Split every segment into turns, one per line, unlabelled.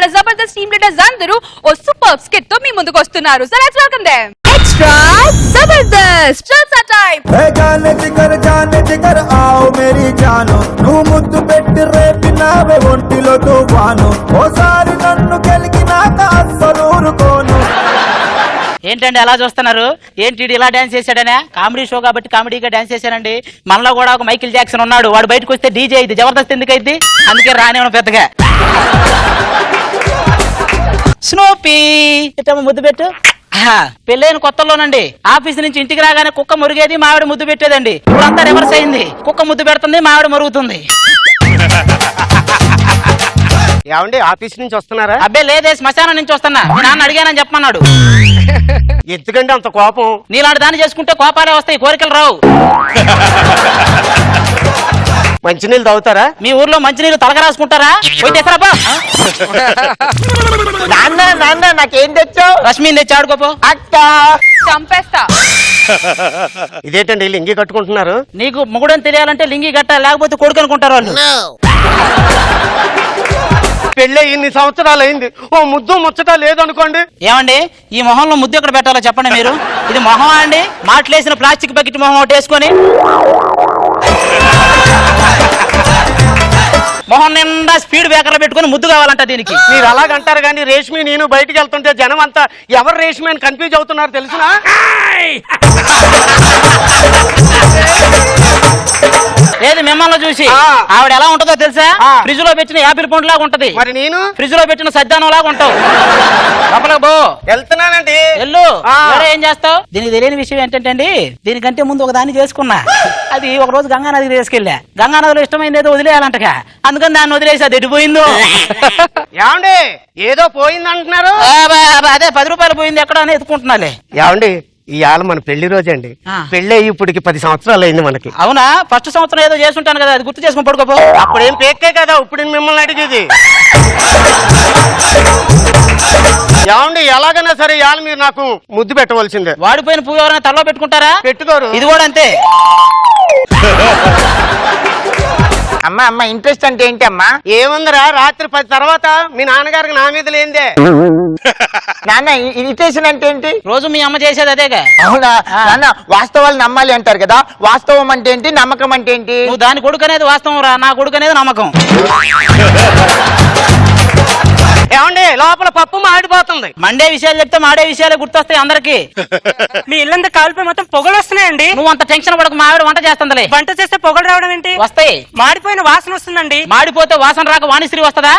మన Jabardasth team leaders అందరూ ఓ super skit తో మీ ముందుకు వస్తున్నారు. So let's welcome them. Extra Jabardasth జల్సా టైం.
ఏ జానే జిగర్ आओ मेरी जानो నువ్వు ముద్దు పెట్టి రేపినావే ఒంటిలో తుఫాను ఓసారి నన్ను గెలికినాక అస్సలు ఊరుకోను.
ఏంటండి అలా చూస్తున్నారు? ఏంటి ఇలా డాన్స్ చేశాడనే? కామెడీ షో కాబట్టి కామెడీగా డాన్స్ చేశానండి. మనలో కూడా ఒక మైకిల్ జాక్సన్ ఉన్నాడు. వాడు బయటకు వస్తే డీజే అయింది, జబర్దస్త్ ఎందుకు అయింది? అందుకే రానివ్వను పెద్దగా. స్నూపీ ఇటమ్మ ముద్దు పెట్టు. పెళ్ళైన కొత్తలోనండి ఆఫీస్ నుంచి ఇంటికి రాగానే కుక్క మురిగేది, మావిడ ముద్దు పెట్టేదండి. ఇప్పుడంతా రివర్స్ అయింది. కుక్క ముద్దు పెడుతుంది, మావిడ మరుగుతుంది.
ఏమండి ఆఫీస్ నుంచి వస్తున్నారా?
అబ్బే లేదే, శ్మశానం నుంచి వస్తున్నా. నాన్న అడిగానని చెప్పమన్నాడు.
ఎందుకంటే అంత కోపం?
నీలాంటి దాన్ని చేసుకుంటే కోపాలే వస్తాయి, కోరికలు రావు.
మంచినీళ్ళు తాగుతారా?
మీ ఊర్లో మంచినీళ్ళు తలక రాసుకుంటారా? పోయి తెస్తారా?
నాన్న నాన్న నాకేం తెచ్చావు?
రశ్మిని తెచ్చి ఆడుకోపో.
అక్క
చంపేస్తా.
ఇదేంటండి లింగి కట్టుకుంటున్నారు?
నీకు మొగుడని తెలియాలంటే లింగి గట్ట, లేకపోతే కొడుకు అనుకుంటారు వాళ్ళు.
పెళ్ళి ఇన్ని సంవత్సరాలు అయింది, ఓ ముద్దు ముచ్చట లేదనుకోండి.
ఏమండి ఈ మొహంలో ముద్దు ఎక్కడ పెట్టాలో చెప్పండి మీరు. ఇది మొహమా అండి? మాటలేసిన ప్లాస్టిక్ బకెట్ మొహం ఒకటి వేసుకొని మొహం నిండా స్పీడ్ బ్రేకర్లు పెట్టుకుని ముద్దు కావాలంట దీనికి.
మీరు అలాగంటారు కానీ రేష్మి నేను బయటికి వెళ్తుంటే జనం అంతా ఎవరు రేష్మి అని కన్ఫ్యూజ్ అవుతున్నారు తెలుసునా?
ఏది మిమ్మల్ని చూసి ఆవిడ ఎలా ఉంటుందో తెలుసా? ఫ్రిడ్జ్ లో పెట్టిన యాపిల్ పండు లాగా ఉంటది.
మరి నేను
ఫ్రిడ్జ్ లో పెట్టిన సజ్జానం లాగా ఉంటావు. లోపలికి పో.
వెళ్తున్నానండి.
వెళ్ళు. ఏం చేస్తావు? దీనికి తెలియని విషయం ఏంటంటే దీనికంటే ముందు ఒక దాన్ని చేసుకున్నా. అది ఒక రోజు గంగా నదికి తీసుకెళ్ళా. గంగా నదిలో ఇష్టమైంది ఏదో వదిలేయాలంటగా, అందుకని దాన్ని వదిలేసి అది ఎడిపోయిందో.
ఏమండి ఏదో పోయింది అంటున్నారు?
అదే 10 రూపాయలు పోయింది ఎక్కడ అని ఎత్తుకుంటున్నాలే.
ఏమండి ఇవాళ మన పెళ్లి రోజు అండి. పెళ్లి అయ్యి ఇప్పటికి 10 సంవత్సరాలు అయింది మనకి.
అవునా? ఫస్ట్ సంవత్సరం ఏదో చేసుంటాను కదా, అది గుర్తు చేసుకుని పడుకోపో.
అప్పుడేం పేక్కే కదా, ఇప్పుడు మిమ్మల్ని అడిగేది. ఏమండి ఎలాగైనా సరే ఇవాళ మీరు నాకు ముద్దు పెట్టవలసిందే.
వాడిపోయిన పువ్వు ఎవరైనా తలలో పెట్టుకుంటారా?
పెట్టుకోరు.
ఇది కూడా అంతే.
అమ్మా అమ్మ ఇంట్రెస్ట్ అంటే ఏంటి అమ్మా?
ఏముందిరా, రాత్రి 10 తర్వాత మీ నాన్నగారికి నా మీద లేందే.
నాన్న ఇరిటేషన్ అంటే ఏంటి?
రోజు మీ అమ్మ చేసేది అదేగా.
అవునా నాన్న? వాస్తవాలు నమ్మాలి అంటారు కదా, వాస్తవం అంటే ఏంటి, నమ్మకం అంటే ఏంటి?
నువ్వు దాని కొడుకు అనేది వాస్తవం రా, నా కొడుకు అనేది నమ్మకం.
ఏమండి లోపల పప్పు మాడిపోతుంది.
మండే విషయాలు చెప్తే మాడే విషయాలే గుర్తొస్తాయి అందరికి.
మీ ఇల్లంతా కాలిపోయి మొత్తం పొగలు వస్తున్నాయండి.
నువ్వు అంత టెన్షన్ పడకు, మా ఆవిడ వంట చేస్తుందిలే.
వంట చేస్తే పొగలు రావడం ఏంటి?
వస్తాయి.
మాడిపోయిన వాసన వస్తుందండి.
మాడిపోతే వాసన రాక వాణిశ్రీ వస్తుందా?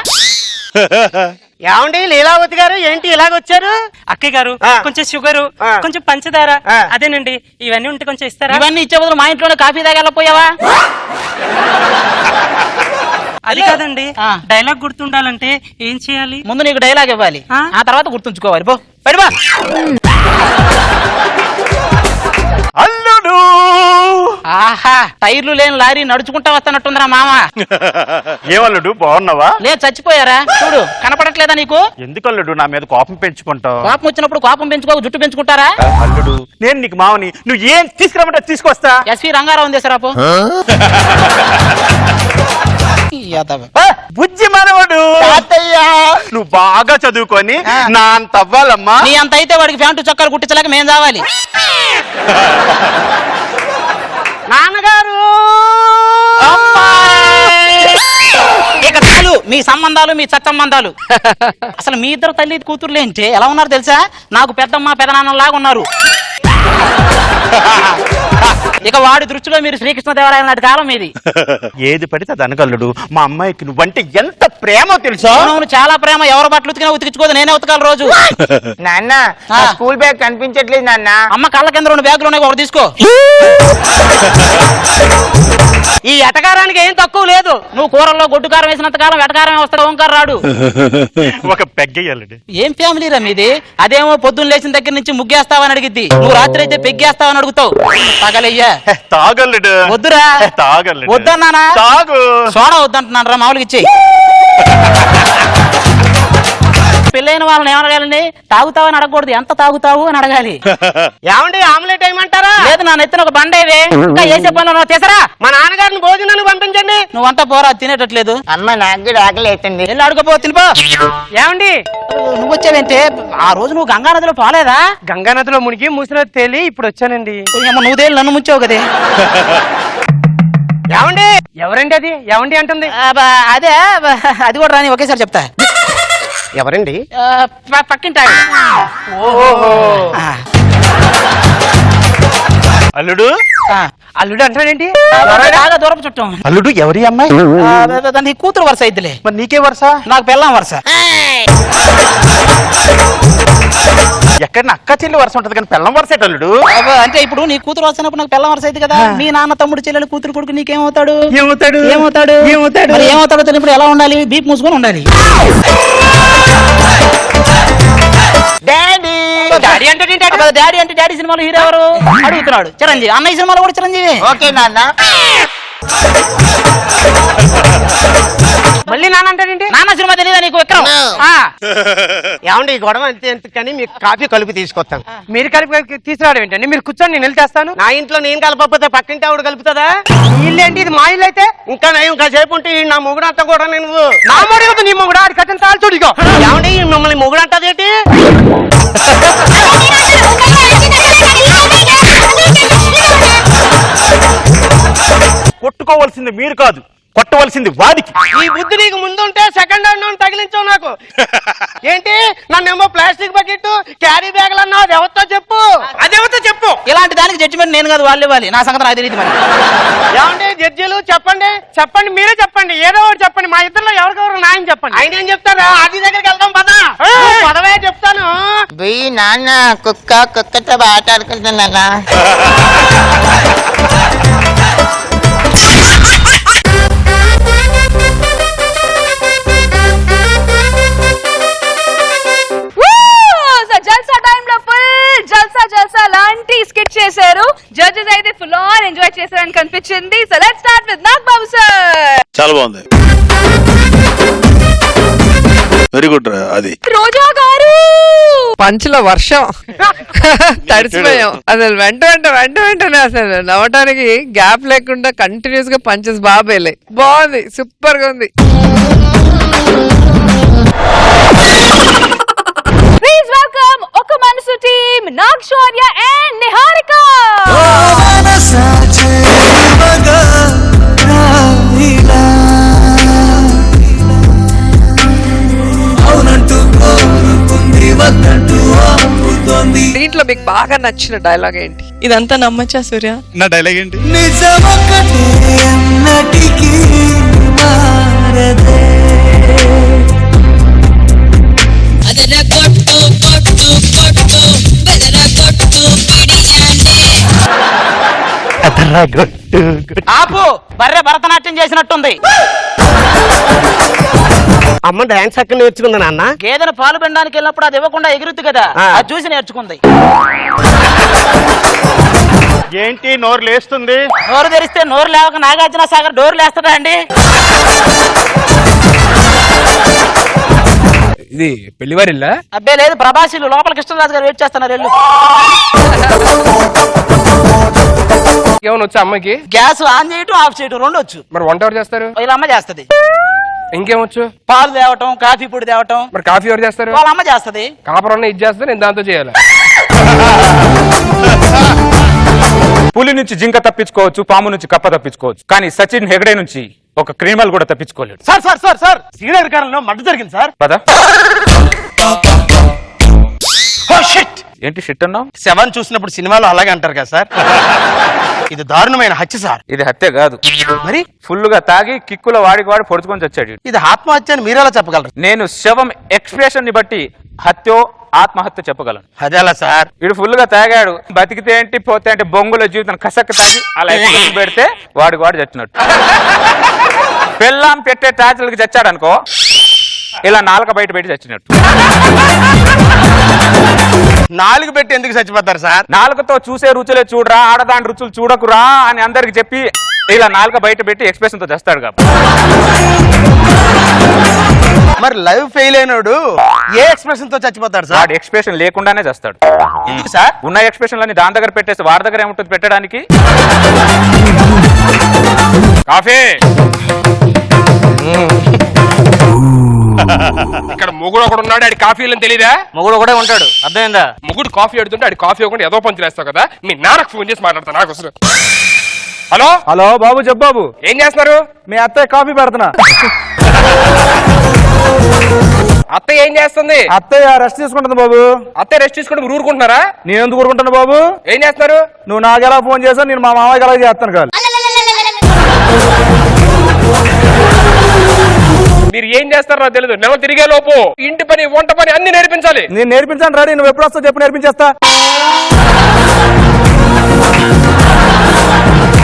ఏమండి లీలావతి గారు ఏంటి ఇలాగొచ్చారు?
అక్కయ్య గారు కొంచెం షుగరు, కొంచెం పంచదార, అదేనండి ఇవన్నీ ఉంటే కొంచెం ఇస్తారా?
ఇవన్నీ ఇచ్చే బదులు మా ఇంట్లోనే కాఫీ తాగెళ్ళపోయావా?
అది కాదండి, డైలాగ్ గుర్తుండాలంటే ఏం చేయాలి?
ముందు నీకు డైలాగ్ ఇవ్వాలి, ఆ తర్వాత గుర్తుంచుకోవాలి. పో బయటపా.
అల్లుడు
ఆహా, టైర్లు లేని లారీ నడుచుకుంటా వస్తానట్టుందిరా మామ.
ఏమల్లుడు బాగున్నావా?
లేదు చచ్చిపోయారా? చూడు కనపడట్లేదా నీకు?
ఎందుకు అల్లుడు నా మీద కోపం పెంచుకుంటావు?
కోపం వచ్చినప్పుడు కోపం పెంచుకోక జుట్టు పెంచుకుంటారా?
అల్లుడు నేను నీకు మామని, నువ్వు ఏం తీసుకురామంటే తీసుకొస్తా.
ఎస్వి రంగారావు ఉంది సరాపు.
బుజ్జి మనవడు నువ్వు బాగా చదువుకొని నా అంత అవ్వాలమ్మా.
నీ అంత అయితే వాడికి ప్యాంటు చొక్కాలు కుట్టించలేక మేం కావాలి.
నాన్నగారు
ఇక చాలు మీ సంబంధాలు, మీ సత్సంబంధాలు. అసలు మీ ఇద్దరు తల్లి కూతుర్లేంటే ఎలా ఉన్నారు తెలుసా? నాకు పెద్దమ్మ పెదనాన్నలాగా ఉన్నారు. ఇక వాడి దృష్టిలో మీరు శ్రీకృష్ణదేవరాయల నాటి కాలం మీది.
ఏది పడితే అది అనగలడు. మా అమ్మాయికి నువ్వంటే ఎంత ప్రేమో తెలుసా?
అవును చాలా ప్రేమ. ఎవరు బట్టలు ఉతికినా ఉతికించుకోదు, నేనే ఉతకాలి రోజు.
నాన్న స్కూల్ బ్యాగ్ కనిపించట్లేదు నాన్న.
అమ్మ కళ్ళ కింద 2 బ్యాగులు ఉన్నాయి, ఒకటి తీసుకో.
ఈ ఎటకారానికి ఏం తక్కువ లేదు.
నువ్వు కూరల్లో గొడ్డు కారం వేసినంత కాలం వెటకారమే వస్తాడు, ఓంకార రాడు.
ఒక పెగ్గయ్యాలడు.
ఏం ఫ్యామిలీ రా మీది? అదేమో పొద్దున్న లేచిన దగ్గర నుంచి ముగ్గేస్తావని అడిగిద్ది, నువ్వు రాత్రి అయితే పెగ్గేస్తావని అడుగుతావు. పగలయ్యా
తాగల్లుడు.
వద్దురా.
తాగల్లుడు.
వద్దన్నానా?
తాగు.
సోడా వద్దంటున్నాను రా, మామూలుగా ఇచ్చేయి. పెళ్ళైన వాళ్ళని ఏమడగాలండి? తాగుతావని అడగకూడదు, ఎంత తాగుతావు అని అడగాలి.
ఏమండి ఆమ్లెట్ ఏమంటారా?
లేదు నా నెత్తిన ఒక బండేవే, ఇంకా వేసే పనులు తీసరా.
మా నాన్నగారిని భోజనానికి పంపించండి.
నువ్వంతా పోరా తినేటట్లేదు.
అమ్మ నాకు కూడా ఆకలి అవుతుంది.
వెళ్ళి ఆడుకోపో తినిపో.
ఏమండి
నువ్వు వచ్చావేంటే ఆ రోజు నువ్వు గంగా నదిలో పోలేదా?
గంగా నదిలో మునిగి మూసిలో తేలి ఇప్పుడు వచ్చానండి.
నువ్వు తేలి నన్ను ముంచావు కదే.
ఏమండి ఎవరండి అది ఏమండి అంటుంది?
అదే అది కూడా రాని ఒకేసారి చెప్తా.
ఎవరండి?
పక్కింటా.
అల్లుడు
అల్లుడు అంటాడేంటి?
బాగా దూరపు చుట్టం.
అల్లుడు ఎవరి అమ్మాయి?
దానికి కూతురు వరుస అయిద్దిలే.
మరి నీకే వరుస?
నాకు పెళ్ళాం వరుస.
ఎక్కడ అక్క చెల్లి వరుస ఉంటది కానీ పెళ్ళం వరుస అల్లుడు.
అంటే ఇప్పుడు నీ కూతురు వస్తున్నప్పుడు నాకు పెళ్ళం వరుస అయింది కదా. మీ నాన్న తమ్ముడు చెల్లెలు కూతురు కొడుకు నీకేమవుతాడు?
ఏమవుతాడు?
ఏమవుతాడు?
ఏమవుతాడు?
మరి ఏమవుతాడో తెలియప్పుడు ఎలా ఉండాలి? బీప్ మూసుకొని ఉండాలి.
డాడీ
డాడీ అంటే
డాడీ అంటే డాడీ సినిమాలో హీరో ఎవరు అడుగుతున్నాడు. చిరంజీవి. అన్నయ్య సినిమాలో కూడా చిరంజీవి.
ఓకే నాన్న.
మళ్ళీ నాన్న అంటాడేంటి?
నాన్న సినిమా తెలియదా నీకు? విక్రమ్.
ఏమండి ఈ గొడవ అంతే కానీ మీకు కాఫీ కలిపి తీసుకొస్తాను.
మీరు కలిపి తీసుకురావడం ఏంటండి? మీరు కూర్చొని నేను వెళ్తేస్తాను.
నా ఇంట్లో నేను కలపకపోతే పక్కింటి ఆవిడ కలుపుతుందా?
ఇల్లు ఏంటి ఇది? మా ఇల్లు అయితే
ఇంకా నయం కాసేపు ఉంటే ఈ నా మొగుడు అంతా కూడా నువ్వు
నా మొడి కదా నీ మొగుడు. అది కట్టిన తాళ్ళు చూడిగో.
ఏమండి మిమ్మల్ని మొగుడు అంటదేంటి?
కొట్టుకోవాల్సింది మీరు కాదు, కొట్టవలసింది వాడికి.
ఈ బుద్ధి నీకు ముందు ఉంటే సెకండ్ హ్యాండ్ తగిలించావు నాకు. ఏంటి నన్నేమో ప్లాస్టిక్ బకెట్ క్యారీ బ్యాగ్ అన్నావు. అది ఎవరితో చెప్పు, అదేవతో చెప్పు.
ఇలాంటి దానికి జడ్జిమెంట్ నేను కాదు, వాళ్ళు ఇవ్వాలి. నా సంగతి నాకు తెలియదు. మరి
ఏమండి జడ్జీలు చెప్పండి.
చెప్పండి, మీరే చెప్పండి. ఏదో ఒకటి చెప్పండి. మా ఇద్దరులో ఎవరికెవరు న్యాయం చెప్పండి.
ఆయన ఏం చెప్తారా? అది దగ్గరికి వెళ్దాం పదా. పదవే చెప్తాను.
పోయి నాన్న కుక్కతో ఆటాడుకుంటున్నా.
జల్సా టైమ్ లో ఫుల్ జల్సా లాంటి స్కిట్ చేశారు. జడ్జెస్ అయితే ఫుల్ ఆన్ ఎంజాయ్ చేశారని కనిపించింది. So let's start with Nagababu sir.
చాలా బాగుంది, వెరీ గుడ్. అది
రోజా గారు
పంచుల వర్షం తడిసిపోయాం అసలు. వెంటనే అసలు నవ్వటానికి గ్యాప్ లేకుండా కంటిన్యూస్ గా పంచెస్ బాగా వెళ్ళాయి. బాగుంది, సూపర్ గా ఉంది.
ప్లీజ్ వెల్కమ్ ఒక మనసు team Nag Shaurya and Niharika.
దీంట్లో మీకు బాగా నచ్చిన డైలాగ్ ఏంటి?
ఇదంతా నమ్మచ్చా సూర్య?
నా డైలాగ్ ఏంటి?
ఆపు. బర్రె భరతనాట్యం చేసినట్టుంది.
అమ్మ డాన్స్ అక్కడ నేర్చుకుందా నాన్న?
గేదెను పాలు పిండడానికి వెళ్ళినప్పుడు అది ఇవ్వకుండా ఎగురుద్ది కదా, అది చూసి నేర్చుకుంది.
ఏంటి నోరు లేస్తుంది?
నోరు తెరిస్తే నోరు లేవక నాగార్జున సాగర్ డోర్ లేస్తాడా అండి?
ఇది పెళ్లివారిల్లా?
అబ్బే లేదు, ప్రభాసిలు. లోపల కృష్ణరాజు గారు వెయిట్ చేస్తున్నారు. వెళ్ళు.
ఏమన్నా వచ్చా అమ్మాయికి?
గ్యాస్ ఆన్ చేయటం ఆఫ్ చేయటం రెండు వచ్చు.
మరి వంట ఎవరు చేస్తారు?
వీళ్ళ అమ్మ చేస్తది.
ఇంకేమొచ్చు?
పాలు తేవటం, కాఫీ పొడి తేవటం.
మరి కాఫీ ఎవరు చేస్తారు?
వాళ్ళ అమ్మ చేస్తది.
కాపురం ఇది చేస్తే నేను దాంతో చేయాలి.
పులి నుంచి జింక తప్పించుకోవచ్చు, పాము నుంచి కప్ప తప్పించుకోవచ్చు, కానీ సచిన్ హెగడే నుంచి ఒక క్రిమినల్ కూడా తప్పించుకోలేడు.
Sir sir sir sir Srinagar కాలంలో మర్డర్ జరిగింది సార్.
పద. ఏంటి షిట్ అన్నావు?
శవాన్ని చూసినప్పుడు సినిమాలో అలాగే అంటారు కదా సార్. ఇది దారుణమైన హత్య సార్.
ఇది హత్య కాదు,
మరి
ఫుల్ గా తాగి కిక్కుల వాడికి వాడి పొడుచుకొని చచ్చాడు.
ఇది ఆత్మహత్య అని మీరెలా చెప్పగలరు?
నేను శవం ఎక్స్ప్రెషన్ ని బట్టి హత్యో ఆత్మహత్య చెప్పగలను.
అదేలా సార్?
వీడు ఫుల్ గా తాగాడు, బతికితే ఏంటి పోతే అంటే బొంగుల జీవితం కసక్క తాగి అలా ఎక్స్ప్రెషన్ పెడితే వాడికి వాడు చచ్చినట్టు. పెళ్ళాం పెట్టే టార్చర్కి చచ్చాడు అనుకో, ఇలా నాలుక బయట పెట్టి చచ్చినట్టు.
నాలుగు పెట్టి ఎందుకు చచ్చిపోతారు సార్?
నాలుకతో చూసే రుచులే చూడరా, ఆడదాని రుచులు చూడకురా అని అందరికి చెప్పి ఇలా నాలుక బయట పెట్టి ఎక్స్ప్రెషన్ తో చేస్తాడు కాబట్టి.
మరి లైవ్ ఫెయిల్ అయినాడు ఏ ఎక్స్ప్రెషన్ తో చచ్చిపోతాడు సార్?
వాడు ఎక్స్ప్రెషన్ లేకుండానే చేస్తాడు.
ఎందుకు సార్?
ఉన్న ఎక్స్ప్రెషన్లన్నీ దాని దగ్గర పెట్టేసి వాడి దగ్గర ఏముంటుంది పెట్టడానికి? కాఫీ
ఇక్కడ మొగుడు ఒకడు ఉన్నాడు, ఆడి కాఫీ అని తెలీదా?
మొగుడు కూడా ఉంటాడు, అర్థమైందా?
మొగుడు కాఫీ అడుగుతుంటే ఆడి కాఫీ ఇవ్వకుండా ఏదో పంచులు వేస్తావు కదా. మీ నాన్నకు ఫోన్ చేసి మాట్లాడతా నాకు అసలు. హలో
హలో బాబు, చెప్పు బాబు.
ఏం చేస్తున్నారు?
మీ అత్తయ్య కాఫీ పెడుతున్నా.
అత్తయ్య ఏం చేస్తుంది?
అత్తయ్య రెస్ట్ తీసుకుంటుంది బాబు.
అత్తయ్య రెస్ట్ తీసుకుంటే మీరు ఊరుకుంటున్నారా?
నేను ఎందుకు ఊరుకుంటాను బాబు?
ఏం చేస్తున్నారు?
నువ్వు నాకు ఎలా ఫోన్ చేసావు, నేను మా మామయ్యకి ఎలా చేస్తాను కాదు.
మీరు ఏం చేస్తారో నాకు తెలియదు. నెల తిరిగే లోపు ఇంటి పని, వంట పని అన్ని నేర్పించాలి.
నేను నేర్పించాను రాడి, నువ్వు ఎప్పుడు వస్తావు చెప్పు, నేర్పించేస్తా.